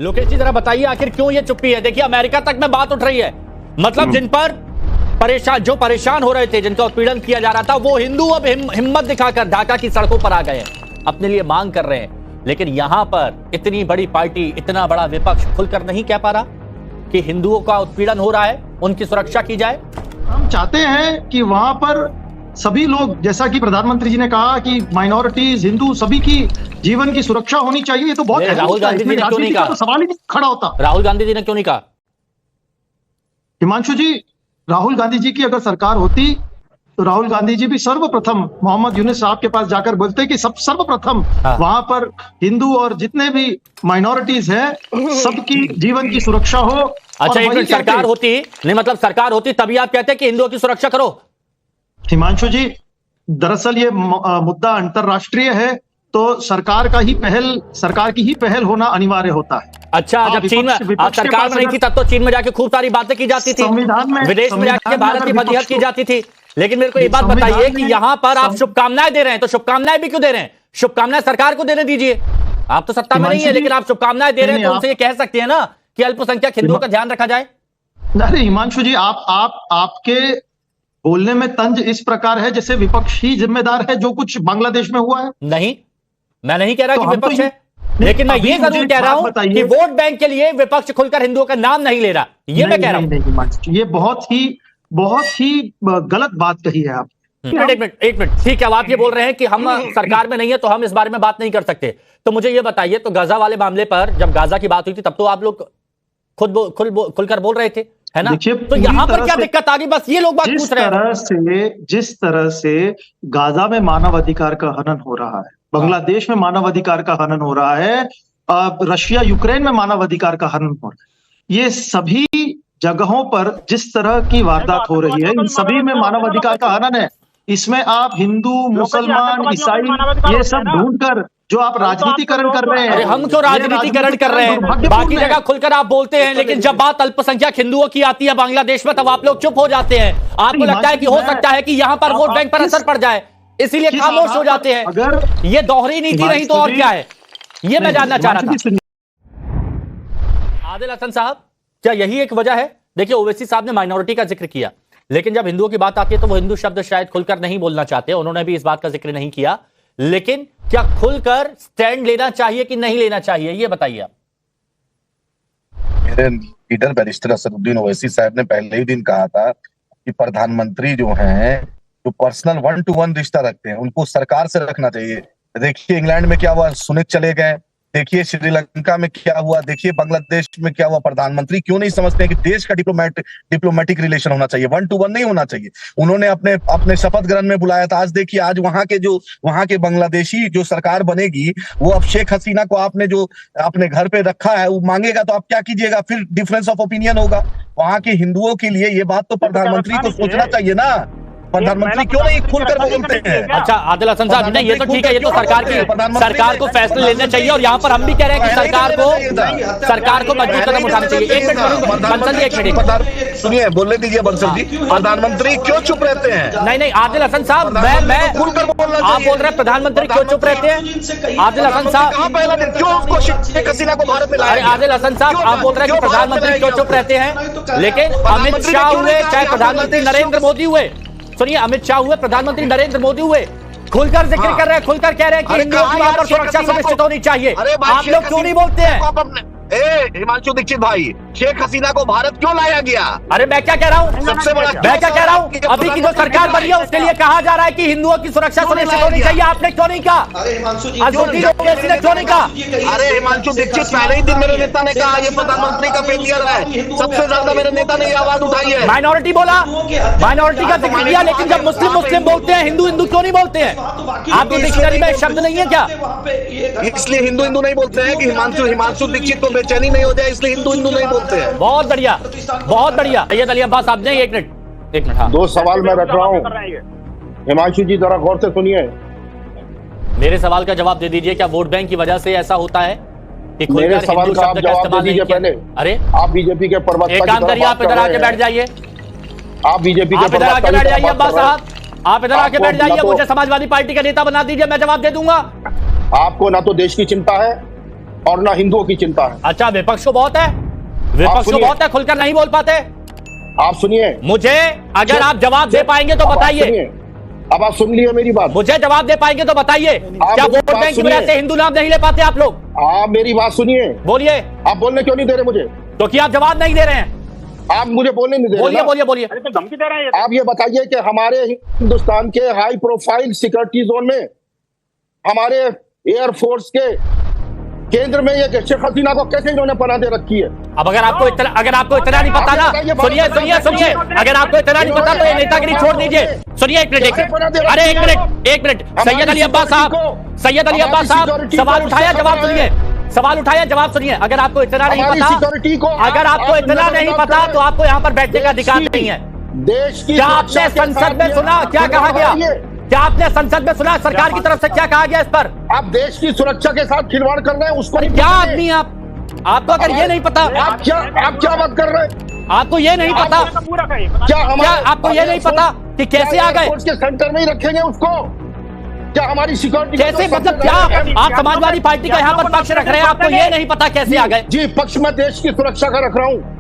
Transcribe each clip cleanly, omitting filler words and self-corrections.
लोकेश जी जरा बताइए आखिर क्यों ये चुप्पी है। देखिए अमेरिका तक में बात उठ रही है, मतलब जिन पर परेशान हो रहे थे, जिनका उत्पीड़न किया जा रहा था, वो हिंदू अब हिम्मत दिखाकर ढाका की सड़कों पर आ गए हैं, अपने लिए मांग कर रहे हैं। लेकिन यहां पर इतनी बड़ी पार्टी, इतना बड़ा विपक्ष खुलकर नहीं कह पा रहा कि हिंदुओं का उत्पीड़न हो रहा है, उनकी सुरक्षा की जाए। हम चाहते हैं कि वहां पर सभी लोग, जैसा कि प्रधानमंत्री जी ने कहा कि माइनॉरिटीज, हिंदू, सभी की जीवन की सुरक्षा होनी चाहिए। ये तो बहुत राहुल गांधी जी ने क्यों नहीं कहा? तो सवाल ही नहीं खड़ा होता। राहुल गांधी जी ने क्यों नहीं कहा? हिमांशु जी, राहुल गांधी जी की अगर सरकार होती तो राहुल गांधी जी भी सर्वप्रथम मोहम्मद यूनुस साहब के पास जाकर बोलते कि सर्वप्रथम वहां पर हिंदू और जितने भी माइनॉरिटीज हैं सबकी जीवन की सुरक्षा हो। अच्छा, एक सरकार होती नहीं, मतलब सरकार होती तभी आप कहते हैं कि हिंदुओं की सुरक्षा करो। हिमांशु जी, दरअसल ये मुद्दा अंतरराष्ट्रीय है, तो सरकार की ही पहल होना अनिवार्य होता है। अच्छा, जब चीन में सरकार में नहीं थी तब तो चीन में जाके खूब सारी बातें की जाती थी, विदेश में जाके भारत की फजीहत की जाती थी। लेकिन मेरे को एक बात बताइए कि यहाँ पर आप शुभकामनाएं दे रहे हैं, तो शुभकामनाएं भी क्यों दे रहे हैं? शुभकामनाएं सरकार को देने दीजिए, आप तो सत्ता में नहीं है, लेकिन आप शुभकामनाएं दे रहे हैं, तो उनसे ये कह सकते हैं ना कि अल्पसंख्यक हिंदुओं का ध्यान रखा जाए। अरे हिमांशु जी, आपके बोलने में तंज इस प्रकार है जैसे विपक्ष ही जिम्मेदार है जो कुछ बांग्लादेश में हुआ है। नहीं, मैं नहीं कह रहा कि विपक्ष है, लेकिन मैं ये जरूर कह रहा हूं कि वोट बैंक के लिए विपक्ष खुलकर हिंदुओं का नाम नहीं ले रहा, ये मैं कह रहा हूं। ये बहुत ही गलत बात कही है आप। एक मिनट, ठीक है, अब आप ये बोल रहे हैं कि हम सरकार में नहीं है तो हम इस बारे में बात नहीं कर सकते। तो मुझे ये बताइए, तो गाजा वाले मामले पर जब गाजा की बात हुई थी तब तो आप लोग खुलकर बोल रहे थे, है ना? तो यहां पर क्या दिक्कत आ गई? बस ये लोग बात पूछ रहे हैं। जिस तरह से गाजा में मानवाधिकार का हनन हो रहा है, बांग्लादेश में मानवाधिकार का हनन हो रहा है, रशिया यूक्रेन में मानवाधिकार का हनन हो रहा है, ये सभी जगहों पर जिस तरह की वारदात हो रही है, इन सभी में मानवाधिकार का हनन है। इसमें आप हिंदू, मुसलमान, ईसाई ये सब ढूंढकर जो आप राजनीतिकरण कर रहे हैं। हम क्यों राजनीतिकरण कर रहे हैं? बाकी जगह खुलकर आप बोलते हैं, लेकिन जब बात अल्पसंख्यक हिंदुओं की आती है बांग्लादेश में, तब आप लोग चुप हो जाते हैं। आपको लगता है कि हो सकता है कि यहां पर वोट बैंक पर असर पड़ जाए, इसीलिए खामोश हो जाते हैं। अगर ये दोहरी नीति नहीं तो और क्या है, ये मैं जानना चाह रहा था। आदिल हसन साहब, क्या यही एक वजह है? देखिए, ओवैसी साहब ने माइनॉरिटी का जिक्र किया, लेकिन जब हिंदुओं की बात आती है तो वो हिंदू शब्द शायद खुलकर नहीं बोलना चाहते, उन्होंने भी इस बात का जिक्र नहीं किया। लेकिन क्या खुलकर स्टैंड लेना चाहिए कि नहीं लेना चाहिए, ये बताइए आप। मेरे लीडर बैरिस्टर असदुद्दीन ओवैसी साहब ने पहले ही दिन कहा था कि प्रधानमंत्री जो हैं, जो पर्सनल 1-to-1 रिश्ता रखते हैं, उनको सरकार से रखना चाहिए। देखिए इंग्लैंड में क्या हुआ, सुनित चले गए, देखिए श्रीलंका में क्या हुआ, देखिए बांग्लादेश में क्या हुआ। प्रधानमंत्री क्यों नहीं समझते हैं कि देश का डिप्लोमेटिक रिलेशन होना चाहिए, 1-to-1 नहीं होना चाहिए। उन्होंने अपने शपथ ग्रहण में बुलाया था। आज देखिए, आज वहां के बांग्लादेशी जो सरकार बनेगी, वो अब शेख हसीना को आपने जो अपने घर पे रखा है, वो मांगेगा तो आप क्या कीजिएगा? फिर डिफरेंस ऑफ ओपिनियन होगा। वहां के हिंदुओं के लिए ये बात तो प्रधानमंत्री को सोचना चाहिए ना। प्रधानमंत्री क्यों नहीं खुलकर बोलते हैं? अच्छा आदिल हसन साहब, नहीं ये तो ठीक है, ये तो सरकार को फैसले लेने चाहिए, और यहाँ पर हम भी कह रहे हैं कि सरकार को मजबूत कदम उठाना चाहिए। एक मिनट बंसल जी, एक मिनट सुनिए, बोलने दीजिए बंसल जी। प्रधानमंत्री क्यों चुप रहते हैं? नहीं आदिल हसन साहब, मैं खुलकर बोलना चाहिए। आप बोल रहे हैं प्रधानमंत्री क्यों चुप रहते हैं? आदिल हसन साहब, पहला दिन क्यों उसको शेख हसीना को भारत में लाया? अरे आदिल हसन साहब, आप बोल रहे हैं कि प्रधानमंत्री क्यों चुप रहते हैं, लेकिन अमित शाह हुए, चाहे प्रधानमंत्री नरेंद्र मोदी हुए, सुनिए, अमित शाह हुए, प्रधानमंत्री नरेंद्र मोदी हुए, खुलकर जिक्र कर रहे हैं, खुलकर कह रहे हैं कि हिंदुओं की वहां पर सुरक्षा सुनिश्चित होनी चाहिए। आप लोग क्यों नहीं बोलते हैं? हिमांशु दीक्षित भाई, शेख हसीना को भारत क्यों लाया गया? अरे मैं क्या कह रहा हूँ, सबसे बड़ा मैं क्या कह रहा हूँ, अभी की जो सरकार बनी है उसके लिए कहा जा रहा है कि हिंदुओं की सुरक्षा सुनिश्चित होनी चाहिए। आपने क्यों नहीं कहा? ने क्यों नहीं कहा? अरे हिमांशु दीक्षित, पहले ही दिन मेरे नेता ने कहा ये प्रधानमंत्री का फेलियर है। सबसे ज्यादा मेरे नेता ने ये आवाज उठाई है। माइनॉरिटी बोला, माइनॉरिटी का जिक्र किया, लेकिन जब मुस्लिम बोलते हैं, हिंदू क्यों नहीं बोलते हैं? आपकी डिक्शनरी में शब्द नहीं है क्या? इसलिए हिंदू नहीं बोलते हैं कि हिमांशु दीक्षित को बेचैनी नहीं हो जाए, इसलिए हिंदू नहीं बोलते हैं। बहुत बढ़िया, बहुत बढ़िया। सैयद अली अब्बास साहब ने एक मिनट हाँ। 2 सवाल मैं रख रहा हूँ, हिमांशु जी जरा गौर से सुनिए। मेरे सवाल का जवाब दे दीजिए। क्या वोट बैंक की वजह से ऐसा होता है कि मेरे सवाल का आप जवाब दे दीजिए पहले। अरे आप बीजेपी के प्रवक्ता, एक काम करिए, आप इधर आके बैठ जाइए। आप बीजेपी के इधर आके बैठ जाइए अब्बास साहब, आप इधर आके बैठ जाइए। मुझे समाजवादी पार्टी का नेता बना दीजिए, मैं जवाब दे दूंगा। आपको ना तो देश की चिंता है, और ना हिंदुओं की चिंता है। अच्छा, विपक्ष को बहुत है, विपक्ष को सुनिए। बहुत है, खुलकर नहीं बोल पाते। आप सुनिए, मुझे अगर आप जवाब दे पाएंगे तो अब आप बताइए, सुनिए। अब आप सुन लिए मेरी बात। मुझे जवाब दे पाएंगे तो बताइए, क्या मेरी वोट बात बैंक की सुनिए। वजह से हिंदू नाम नहीं ले पाते आप लोग? आप मेरी बात सुनिए। बोलिए। आप बोलने क्यों नहीं दे रहे मुझे? क्योंकि आप जवाब नहीं दे रहे हैं। आप मुझे बोलने नहीं दे रहे बोलिए ना? बोलिए बोलिए। तो धमकी दे रहे हैं। आप ये बताइए कि हमारे हिंदुस्तान के हाई प्रोफाइल सिक्योरिटी जोन में हमारे एयरफोर्स के केंद्र में ये शेख हसीना को कैसे इन्होंने पनाह दे रखी है? अब अगर आपको इतना नहीं पता ना, सुनिए सुनिए सुनिए, अगर आपको इतना नहीं पता तो ये नेतागिरी छोड़ दीजिए। सुनिए एक मिनट, अरे एक मिनट, सैयद अली अब्बास साहब सवाल उठाया, जवाब सुनिए, सवाल उठाया, जवाब सुनिए। अगर आपको इतना नहीं पता, अगर आपको इतना नहीं पता तो आपको यहाँ पर बैठने का अधिकार नहीं है। देश की क्या आपने संसद में सुना क्या कहा गया? क्या आपने संसद में सुना सरकार की तरफ से क्या कहा गया इस पर? आप देश की सुरक्षा के साथ खिलवाड़ कर रहे हैं, उसको नहीं क्या पूछेंगे। आदमी आप? आपको अगर ये नहीं पता, आप क्या बात कर रहे हैं? आपको ये नहीं पता, पूरा करिए। क्या हमारे क्या आपको ये नहीं पता कि कैसे आ गए? एयरफोर्स के सेंटर में ही रखेंगे उसको? क्या हमारी सिक्योरिटी कैसे, मतलब क्या आप समाजवादी पार्टी का यहाँ पर पक्ष रख रहे हैं? आपको ये नहीं पता कैसे आ गए? जी, पक्ष में देश की सुरक्षा का रख रहा हूँ।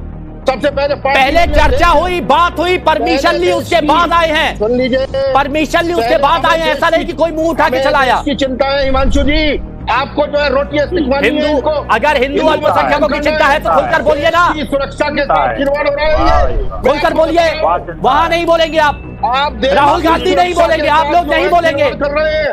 सबसे पहले चर्चा हुई, बात हुई, परमिशन ली, उसके बाद आए हैं। सुन लीजिए, परमिशन ली, उसके बाद आए हैं। ऐसा नहीं कि कोई मुंह उठा के चला आया। की चिंता है हिमांशु जी, आपको जो है रोटी सिखवानी है इनको। अगर हिंदू अल्पसंख्यकों की चिंता है तो खुलकर बोलिए ना, सुरक्षा के साथ खिलवाड़ हो रहा है ये। खुलकर बोलिए। वहां नहीं बोलेंगे आप, आप राहुल गांधी नहीं बोलेंगे, आप लोग नहीं बोलेंगे। कर रहे हैं।